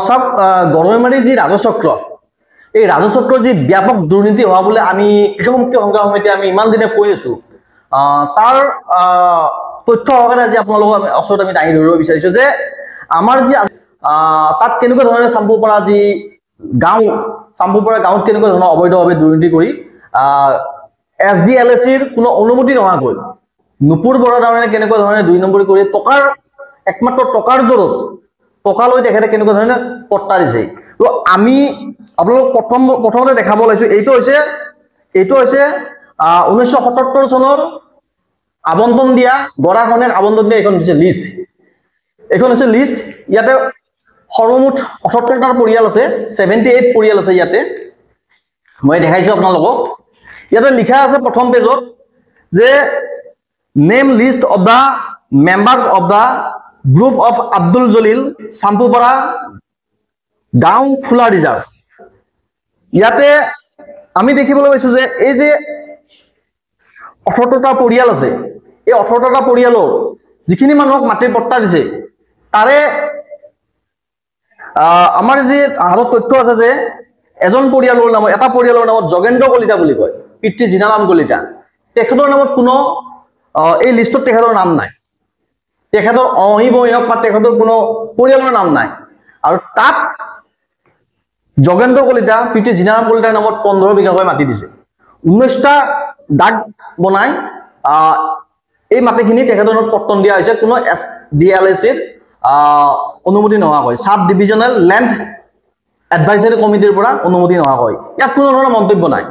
সব গৰৈমাৰীৰ যি ৰাজচক্ৰ, এই ৰাজচক্ৰৰ যি ব্যাপক দুৰ্নীতি হোৱা বুলি আমি কৃষক মুক্তি সংগ্ৰাম সমিতি আমি ইমান দিনে কৈ আছো, তাৰ তথ্য সহকাৰে আজি আপোনালোকৰ ওচৰত আমি দাঙি ধৰিব বিচাৰিছো যে আমাৰ যি তাত কেনেকুৱা ধৰণে চাম্পুপাৰা যি গাঁও, চাম্পুপাৰা গাঁৱত কেনেকুৱা ধৰণৰ অবৈধভাৱে দুৰ্নীতি কৰি SDLACৰ কোনো অনুমতি নোহোৱাকৈ নুপুৰ বৰা ডাঙৰীয়াই কেনেকুৱা ধৰণে 2 নম্বৰী কৰি টকাৰ একমাত্ৰ টকাৰ জোৰত টকা লৈ তেখেতে কেনেকুৱা ধৰণে পট্টা দিছে। তো আমি আপোনালোক প্ৰথমতে দেখাব ওলাইছো, এইটো হৈছে 1977 চনৰ আবণ্টন দিয়া গৰাখনে আবণ্টন দিয়া এখন হৈছে লিষ্ট। এখন হৈছে লিষ্ট, ইয়াতে সৰ্বমুঠ 78টা পৰিয়াল আছে, 78 পৰিয়াল আছে ইয়াতে। মই দেখাইছো আপোনালোকক, ইয়াতে লিখা আছে প্ৰথম পেজত যে name list of the members of the group of Abdul Jalil Champupara গাঁও খোলা ৰিজাৰ্ভ। ইয়াতে আমি দেখিবলৈ পাইছো যে এই যে 78টা পৰিয়াল আছে, এই 78টা পৰিয়ালৰ যিখিনি মানুহক মাটিৰ পট্টা দিছে তাৰে আমাৰ যি হাতত তথ্য আছে যে এজন পৰিয়ালৰ নাম, এটা পৰিয়ালৰ নামত যোগেন্দ্ৰ কলিতা বুলি কয়, পিতৃ জিনাৰাম কলিতা। তেখেতৰ নামত কোনো এই লিষ্টত তেখেতৰ নাম নাই, তেখেতৰ অহিবহীয়ক বা তেখেতৰ কোনো পৰিয়ালৰ নাম নাই। আৰু তাত যোগেন্দ্ৰ কলিতা পিতৃ জিনাৰাম কলিতাৰ নামত 15 বিঘাকৈ মাটি দিছে। 19টা দাগ বনাই এই মাটিখিনি তেখেতৰ নামত পট্টন দিয়া হৈছে কোনো SDLACৰ অনুমতি নোহোৱাকৈ, সাব ডিভিজনেল লেণ্ড এডভাইজাৰী কমিটিৰ পৰা অনুমতি নোহোৱাকৈ। ইয়াত কোনো ধৰণৰ মন্তব্য নাই,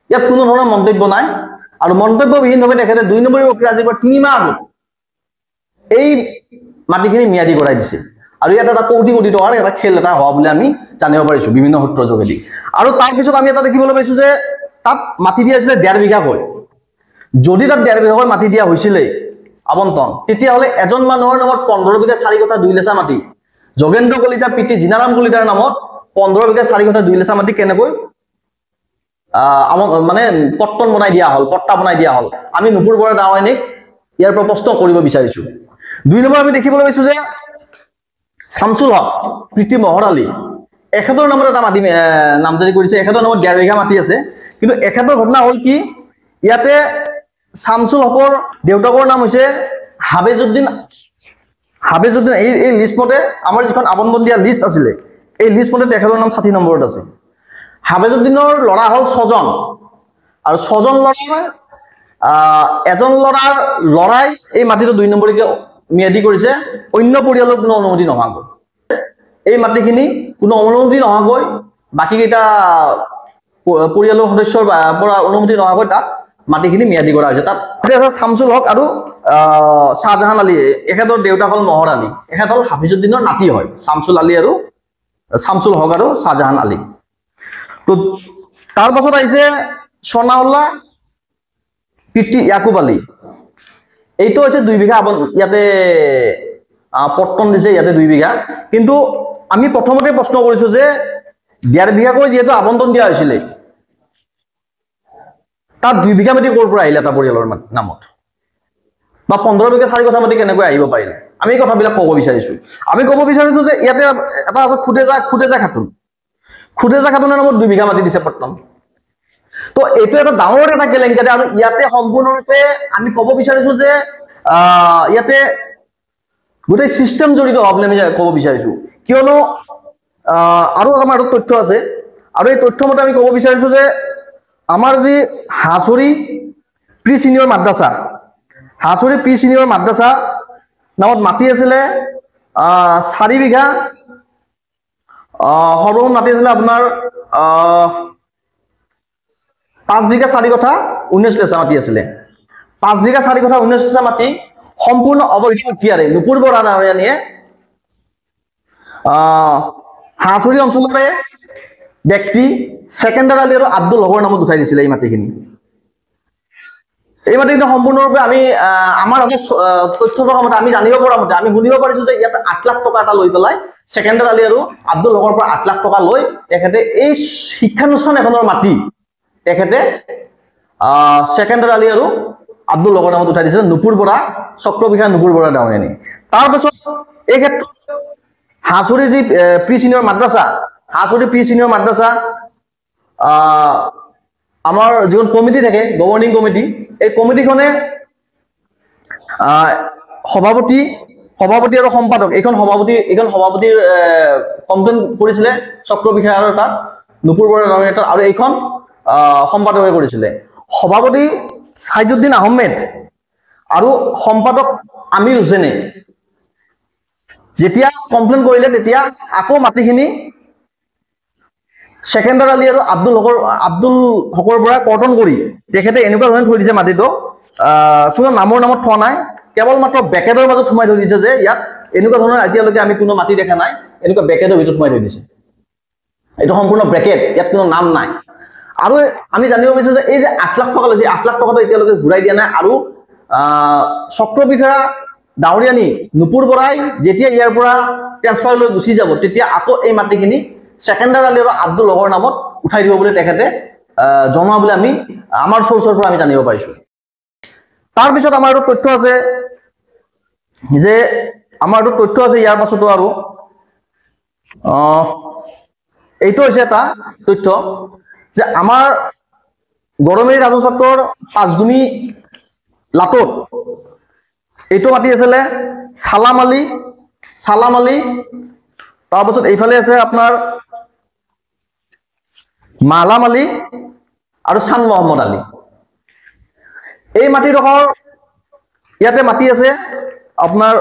ইয়াত কোনো ধৰণৰ মন্তব্য নাই। আৰু মন্তব্যবিহীনভাৱে তেখেতে 2 নম্বৰী প্ৰক্ৰিয়া আজিৰ পৰা 3 মাহ আগত এই মাটিখিনি ম্যাদী কৰাই দিছে। আৰু ইয়াত এটা কোটি কোটি টকাৰ এটা খেল এটা হোৱা বুলি আমি জানিব পাৰিছো বিভিন্ন সূত্ৰৰ যোগেদি। আৰু তাৰপিছত আমি এটা দেখিবলৈ পাইছো যে তাত মাটি দিয়া হৈছিলে 1.5 বিঘাকৈ। যদি তাত 1.5 বিঘাকৈ মাটি দিয়া হৈছিলে আবণ্টন, তেতিয়াহ'লে এজন মানুহৰ নামত 15 বিঘা 4 কঠা 2 লেচা মাটি, যোগেন্দ্ৰ কলিতা পিতৃ জিনাৰাম কলিতাৰ নামত 15 বিঘা 4 কঠা 2 লেচা মাটি কেনেকৈ মানে পট্টন বনাই দিয়া হল, পট্টা বনাই দিয়া হল, আমি নুপুৰ বৰা ডাঙৰীয়াক ইয়াৰ পৰা প্ৰশ্ন কৰিব বিচাৰিছো। 2 নম্বৰ আমি দেখিবলৈ পাইছো যে শামছুল হক পিতৃ মহৰ আলী, এখেতৰ নামত এটা মাটি নামজাৰি কৰিছে, এখেতৰ নামত 1.5 বিঘা মাটি আছে। কিন্তু এখেতৰ ঘটনা হল কি, ইয়াতে শামছুল হকৰ দেউতাকৰ নাম হৈছে হাবেজুদ্দিন। এই লিষ্ট মতে আমাৰ যিখন আবণ্টন দিয়া লিষ্ট আছিলে, এই লিষ্ট মতে তেখেতৰ নাম 60 নম্বৰত আছে। হাবেজুদ্দিনৰ ল'ৰা হল 6জন, আৰু 6জন ল'ৰাই এজন ল'ৰাই এই মাটিটো 2 নম্বৰীকে ম্যাদী কৰিছে, অন্য পৰিয়ালৰ কোনো অনুমতি নোহোৱাকৈ। এই মাটিখিনি কোনো অনুমতি নোহোৱাকৈ বাকী কেইটা পৰিয়ালৰ সদস্যৰ পৰা অনুমতি নোহোৱাকৈ তাত মাটিখিনি ম্যাদী কৰা হৈছে। তাত আছে শামছুল হক আৰু শাহজাহান আলী, এখেতৰ দেউতাক হল মহৰ আলী, এখেত হল হাফিজুদ্দিনৰ নাতি হয়, শামছুল হক আৰু শাহজাহান আলী। তো তাৰ পাছত আহিছে সোনাউল্লাহ পিতৃ ইয়াকুব আলী, এইটো হৈছে 2 বিঘা ইয়াতে পট্টন দিছে, ইয়াতে 2 বিঘা। কিন্তু আমি প্ৰথমতে প্ৰশ্ন কৰিছো যে 1.5 বিঘাকৈ যিহেতু আবণ্টন দিয়া হৈছিলে, তাত 2 বিঘা মাটি ক'ৰ পৰা আহিলে এটা পৰিয়ালৰ নামত, বা 15 বিঘা 4 কঠা মাটি কেনেকৈ আহিব পাৰিলে? আমি এই কথাবিলাক ক'ব বিচাৰিছো। আমি ক'ব বিচাৰিছো যে ইয়াতে এটা আছে খুদেজা খাতুনৰ নামত 2 বিঘা মাটি দিছে পট্টন। তো এইটো এটা ডাঙৰ এটা কেলেংকাৰী। আৰু ইয়াতে সম্পূৰ্ণৰূপে আমি ক'ব বিচাৰিছো যে ইয়াতে গোটেই সিস্টেম জড়িত হোৱা বুলি আমি ক'ব বিচাৰিছো। কিয়নো আৰু আমাৰ তথ্য আছে, আৰু এই তথ্য মতে আমি ক'ব বিচাৰিছো যে আমাৰ যি হাছৰি প্ৰি চিনিয়ৰ মাদ্ৰাছা নামত মাটি আছিলে 4 বিঘা, সৰ্বমুঠ মাটি আছিলে আপোনাৰ 5 বিঘা 4 কঠা 19 লেচা মাটি আছিলে। 5 বিঘা 4 কঠা 19 লেচা মাটি সম্পূৰ্ণ অবৈধ প্ৰক্ৰিয়াৰে নুপুৰ বৰা ডাঙৰীয়ানীয়ে হাছৰি অঞ্চলৰে ব্যক্তি ছেকেণ্ডাৰ আলী আৰু আব্দুল হকৰ নামত উঠাই দিছিলে এই মাটিখিনি। এই মাটিখিনি সম্পূৰ্ণৰূপে আমি আমাৰ তথ্য থকা মতে, আমি জানিব পৰা মতে, আমি শুনিব পাৰিছো যে ইয়াত 8 লাখ টকা এটা লৈ পেলাই ছেকেণ্ডাৰ আলী আৰু আব্দুল হকৰ পৰা 8 লাখ টকা লৈ তেখেতে এই শিক্ষানুষ্ঠান এখনৰ মাটি তেখেতে ছেকেণ্ডাৰ আলী আৰু আব্দুল হকৰ নামত উঠাই দিছিলে নুপুৰ বৰা চক্ৰবিষয়া নুপুৰ বৰা ডাঙৰীয়ানী। তাৰপিছত এই ক্ষেত্ৰত হাঁচৰি যি প্ৰি চিনিয়ৰ মাদ্ৰাছা, হাঁচৰি প্ৰি চিনিয়ৰ মাদ্ৰাছা আমাৰ যিখন কমিটি থাকে গভৰ্ণিং কমিটি, এই কমিটিখনে সভাপতি আৰু সম্পাদক এইখন সভাপতিৰ কমপ্লেইন কৰিছিলে চক্ৰ বিষয়াৰ তাত নুপুৰ বৰা নামৰ তাত, আৰু এইখন সম্পাদকে কৰিছিলে। সভাপতি ছাইজুদ্দিন আহমেদ আৰু সম্পাদক আমিৰ হুছেইনে যেতিয়া কমপ্লেইন কৰিলে তেতিয়া আকৌ মাটিখিনি ছেকেণ্ডাৰ আলী আৰু আব্দুল হকৰ পৰা কৰ্তন কৰি তেখেতে এনেকুৱা ধৰণে থৈ দিছে মাটিটো, কোনো নামত থোৱা নাই, কেৱল মাত্ৰ বেকেটৰ মাজত সোমাই থৈ দিছে যে ইয়াত এনেকুৱা ধৰণৰ এতিয়ালৈকে আমি কোনো মাটি দেখা নাই, এনেকুৱা বেকেটৰ ভিতৰত সোমাই থৈ দিছে। এইটো সম্পূৰ্ণ ব্ৰেকেট, ইয়াত কোনো নাম নাই। আৰু আমি জানিব বিচাৰো যে এই যে 8 লাখ টকা লৈছে, 8 লাখ টকাটো এতিয়ালৈকে ঘূৰাই দিয়া নাই। আৰু চক্ৰ বিষয়া ডাউৰিয়ানী নুপুৰ বৰাই যেতিয়া ইয়াৰ পৰা ট্ৰেন্সফাৰ লৈ গুচি যাব তেতিয়া আকৌ এই মাটিখিনি ছেকেণ্ডাৰ আলী আৰু আব্দুল হকৰ নামত উঠাই দিব বুলি তেখেতে জনোৱা বুলি আমি আমাৰ চৰ্চৰ পৰা আমি জানিব পাৰিছো। তাৰপিছত আমাৰ এইটো তথ্য আছে যে ইয়াৰ পাছতো আৰু এইটো হৈছে এটা তথ্য যে আমাৰ গৰমেৰী ৰাজচক্ৰৰ 5 গুণী লাটত এইটো মাটি আছিলে সালাম আলী, তাৰপিছত এইফালে আছে আপোনাৰ মালাম আলী আৰু চান মহম্মদ আলী। এই মাটিডোখৰ ইয়াতে মাটি আছে আপোনাৰ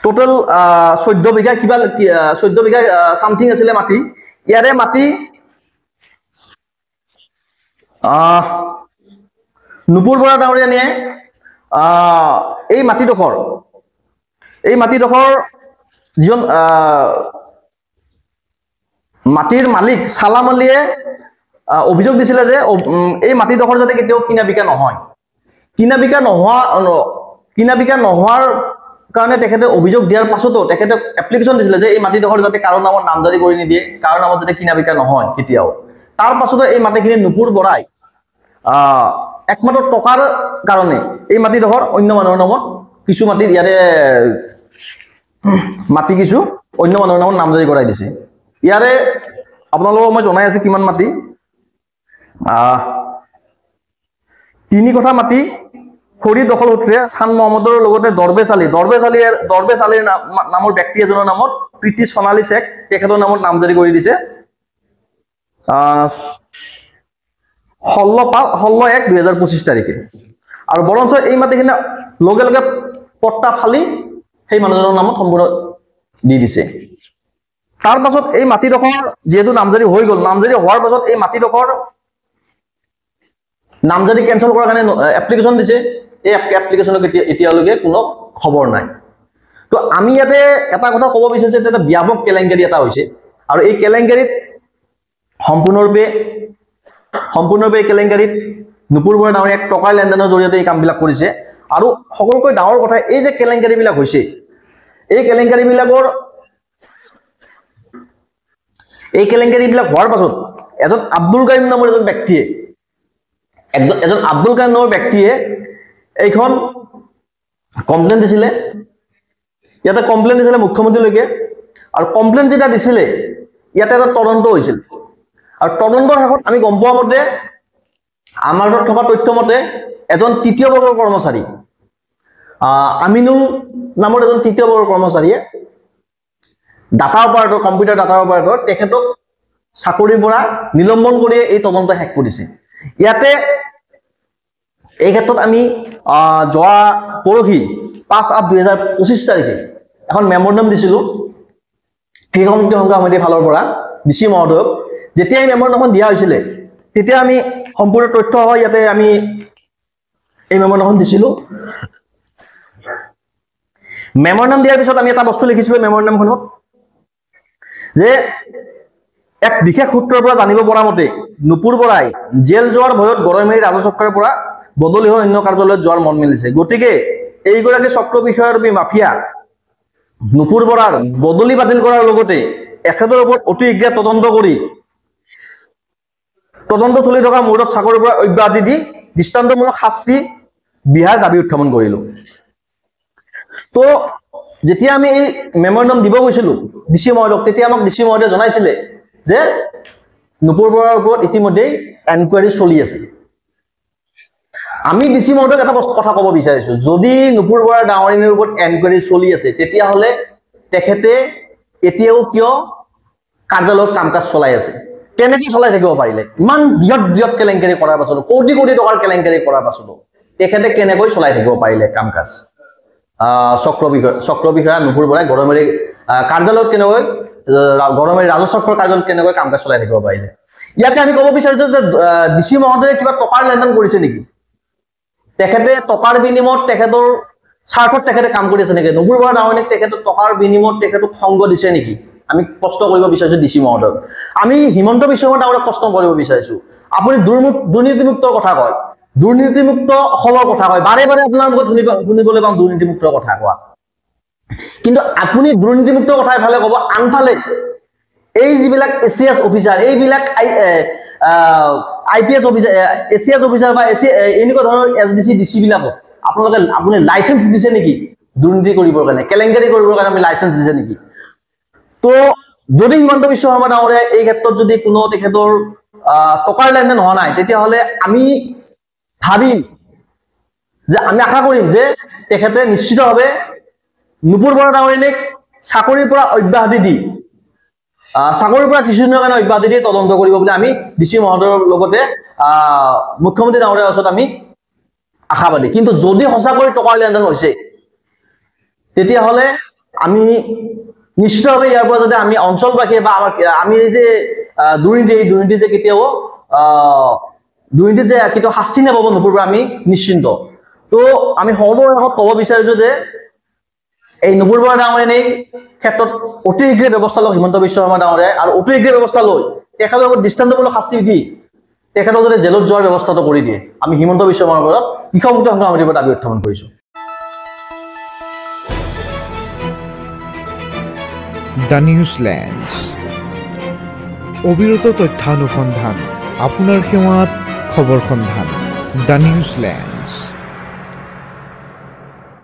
টোটেল 14 বিঘা কিবা 14 বিঘা সামথিং আছিলে মাটি। ইয়াৰে মাটি নুপুৰ বৰা ডাঙৰীয়ানীয়ে এই মাটিডোখৰ যিজন মাটিৰ মালিক সালাম আলীয়ে অভিযোগ দিছিলে যে এই মাটিডোখৰ যাতে কেতিয়াও কিনা বিকা নহয়, কিনা বিকা নোহোৱাৰ কাৰণে তেখেতে অভিযোগ দিয়াৰ পাছতো তেখেতে এপ্লিকেশ্যন দিছিলে যে এই মাটিডোখৰ যাতে কাৰো নামত নামজাৰি কৰি নিদিয়ে, কাৰো নামত যাতে কিনা বিকা নহয় কেতিয়াও। তাৰ পাছতো এই মাটিখিনি নুপুৰ বৰাই একমাত্ৰ টকাৰ কাৰণে এই মাটিডোখৰ অন্য মানুহৰ নামত কিছু মাটি ইয়াৰে কিছু অন্য মানুহৰ নামত নামজাৰি কৰাই দিছে। ইয়াৰে আপোনালোকক মই জনাই আছো কিমান মাটি, 3 কঠা মাটি খৰি দখল সূত্ৰে চান মহম্মদৰ লগতে দৰবেশ আলীৰ নামৰ ব্যক্তি এজনৰ নামত প্ৰীতি সোণালী শেখ তেখেতৰ নামত নামজাৰি কৰি দিছে 16/1/2025 তাৰিখে। আৰু বৰঞ্চ এই মাটিখিনি লগে লগে পট্টা ফালি সেই মানুহজনৰ নামত সম্পূৰ্ণ দি দিছে। তাৰ পাছত এই মাটিডোখৰ যেহেতু নামজাৰি হৈ গ'ল, নামজাৰি হোৱাৰ পাছত এই মাটিডোখৰ নামজাৰি কেনচেল কৰাৰ কাৰণে এপ্লিকেশ্যন দিছে। এই এপ্লিকেশ্যনক এতিয়ালৈকে কোনো খবৰ নাই। তো আমি ইয়াতে এটা কথা ক'ব বিচাৰিছো যে এটা ব্যাপক কেলেংকাৰী এটা হৈছে, আৰু এই কেলেংকাৰীত সম্পূৰ্ণৰূপে এই কেলেংকাৰীত নুপুৰ বৰা ডাঙৰীয়া এক টকাৰ লেনদেনৰ জৰিয়তে এই কামবিলাক কৰিছে। আৰু সকলোতকৈ ডাঙৰ কথা এই যে কেলেংকাৰীবিলাক হৈছে, এই কেলেংকাৰীবিলাক হোৱাৰ পাছত এজন আব্দুল কাইম নামৰ এজন ব্যক্তিয়ে এইখন কমপ্লেইন দিছিলে, ইয়াতে কমপ্লেইন দিছিলে মুখ্যমন্ত্ৰীলৈকে। আৰু কমপ্লেইন যেতিয়া দিছিলে ইয়াতে এটা তদন্ত হৈছিল, আৰু তদন্তৰ শেষত আমি গম পোৱা মতে আমাৰ হাতত থকা তথ্য মতে এজন তৃতীয় বৰ্গৰ কৰ্মচাৰী আমিনুল নামৰ এজন তৃতীয় বৰ্গৰ কৰ্মচাৰীয়ে কম্পিউটাৰ ডাটা অপাৰেটৰ তেখেতক চাকৰিৰ পৰা নিলম্বন কৰি এই তদন্ত শেষ কৰিছে। ইয়াতে এই ক্ষেত্ৰত আমি যোৱা পৰহি 5/8/2025 তাৰিখে এখন মেমৰেণ্ডাম দিছিলো কৃষক মুক্তি সংগ্ৰাম সমিতিৰ ফালৰ পৰা ডিচি মহোদয়ক। যেতিয়া এই মেমৰেণ্ডামখন দিয়া হৈছিলে তেতিয়া আমি সম্পূৰ্ণ তথ্য হয় ইয়াতে আমি এই মেমৰেণ্ডামখন দিছিলো। মেমৰেণ্ডাম দিয়াৰ পিছত আমি এটা বস্তু লিখিছিলো মেমৰেণ্ডামখনত যে এক বিশেষ সূত্ৰৰ পৰা জানিব পৰা মতে নুপুৰ বৰাই জেল যোৱাৰ ভয়ত গৰৈমাৰী ৰাজচক্ৰৰ পৰা বদলি হৈ অন্য কাৰ্যালয়ত যোৱাৰ মন মেলিছে। গতিকে এইগৰাকী চক্ৰ বিষয়ৰূপী মাফিয়া নুপুৰ বৰাৰ বদলি বাতিল কৰাৰ লগতে এখেতৰ ওপৰত অতি শীঘ্ৰে তদন্ত চলি থকা মুহূৰ্তত চাকৰিৰ পৰা অব্যাহতি দি দৃষ্টান্তমূলক শাস্তি বিহাৰ দাবী উত্থাপন কৰিলো। তো যেতিয়া আমি এই মেমৰেণ্ডাম দিব গৈছিলো ডিচি মহোদয়ক, তেতিয়া আমাক ডিচি মহোদয়ে জনাইছিলে যে নুপুৰ বৰাৰ ওপৰত ইতিমধ্যেই এনকুৱাৰী চলি আছে। আমি ডিচি মহোদয়ক এটা কথা ক'ব বিচাৰিছো, যদি নুপুৰ বৰা ডাঙৰীয়াৰ ওপৰত এনকুৱাৰী চলি আছে তেতিয়াহ'লে তেখেতে এতিয়াও কিয় কাৰ্যালয়ত কাম কাজ চলাই আছে? কেনেকৈ চলাই থাকিব পাৰিলে? ইমান বৃহৎ কেলেংকাৰী কৰাৰ পাছতো, কোটি কোটি টকাৰ কেলেংকাৰী কৰাৰ পাছতো তেখেতে কেনেকৈ চলাই থাকিব পাৰিলে কাম কাজ? চক্ৰ বিষয়া নুপুৰ বৰাই গড়মাৰী কাৰ্যালয়ত কেনেকৈ, গড়মাৰী ৰাজচক্ৰৰ কাৰ্যালয়ত কেনেকৈ কাম কাজ চলাই থাকিব পাৰিলে? ইয়াতে আমি ক'ব বিচাৰিছো যে ডিচি মহোদয়ে কিবা টকাৰ লেনদেন কৰিছে নেকি? তেখেতে টকাৰ বিনিময়ত তেখেতৰ স্বাৰ্থত তেখেতে কাম কৰি আছে নেকি? নুপুৰ বৰা ডাঙৰীয়াক তেখেতে টকাৰ বিনিময়ত তেখেতক সংগ দিছে নেকি? আমি প্ৰশ্ন কৰিব বিচাৰিছো ডিচি মহোদয়ক। আমি হিমন্ত বিশ্ব শৰ্মা ডাঙৰীয়াক প্ৰশ্ন কৰিব বিচাৰিছো, আপুনি দুৰ্নীতিমুক্তৰ কথা কয়, দুৰ্নীতিমুক্ত অসমৰ কথা কয়, বাৰে বাৰে আপোনাৰ মুখত শুনিবলৈ পাওঁ দুৰ্নীতিমুক্তৰ কথা কোৱা, কিন্তু আপুনি দুৰ্নীতিমুক্তৰ কথা এফালে ক'ব, আনফালে এই যিবিলাক এচিএছ অফিচাৰ, এইবিলাক IPS অফিচাৰ, এচিএছ অফিচাৰ বা এনেকুৱা ধৰণৰ SDC DC বিলাকক আপুনি লাইচেন্স দিছে নেকি দুৰ্নীতি কৰিবৰ কাৰণে, কেলেংকাৰী কৰিবৰ কাৰণে আমি লাইচেন্স দিছে নেকি? তো যদি হিমন্ত বিশ্ব শৰ্মা ডাঙৰীয়াই এই ক্ষেত্ৰত যদি কোনো তেখেতৰ টকাৰ লেনদেন হোৱা নাই, তেতিয়াহ'লে আমি ভাবিম যে, আমি আশা কৰিম যে তেখেতে নিশ্চিতভাৱে নুপুৰ বৰা ডাঙৰীয়াক চাকৰিৰ পৰা অব্যাহতি দি, চাকৰিৰ পৰা কিছুদিনৰ কাৰণে অব্যাহতি দি তদন্ত কৰিব বুলি আমি ডিচি মহোদয়ৰ লগতে মুখ্যমন্ত্ৰী ডাঙৰীয়াৰ ওচৰত আমি আশাবাদী। কিন্তু যদি সঁচাকৈ টকাৰ লেনদেন হৈছে তেতিয়াহ'লে আমি নিশ্চিতভাৱে ইয়াৰ পৰা যাতে আমি অঞ্চলবাসীয়ে বা আমি যে দুৰ্নীতি যে কেতিয়াও শাস্তি নাপাব নুপুৰ বৰা, আমি নিশ্চিন্ত। তো আমি সৰ্বশেষত ক'ব বিচাৰিছো যে এই নুপুৰ বৰা ডাঙৰীয়াৰ ক্ষেত্ৰত অতি শীঘ্ৰে ব্যৱস্থা লওক হিমন্ত বিশ্ব শৰ্মা ডাঙৰীয়াই, আৰু অতি শীঘ্ৰে ব্যৱস্থা লৈ তেখেতৰ ওপৰত দৃষ্টান্তমূলক শাস্তি দি তেখেতক যাতে জেলত যোৱাৰ ব্যৱস্থাটো কৰি দিয়ে, আমি হিমন্ত বিশ্ব শৰ্মাৰ ওপৰত কৃষক মুক্ত সংগ্ৰাম সমিতিৰ পৰা দাবী উত্থাপন কৰিছো। দ্য নিউজলেণ্ডছ, অবিৰত তথ্যানুসন্ধান, আপোনাৰ সেৱাত খবৰ সন্ধান। দ্য নিউজলেণ্ড।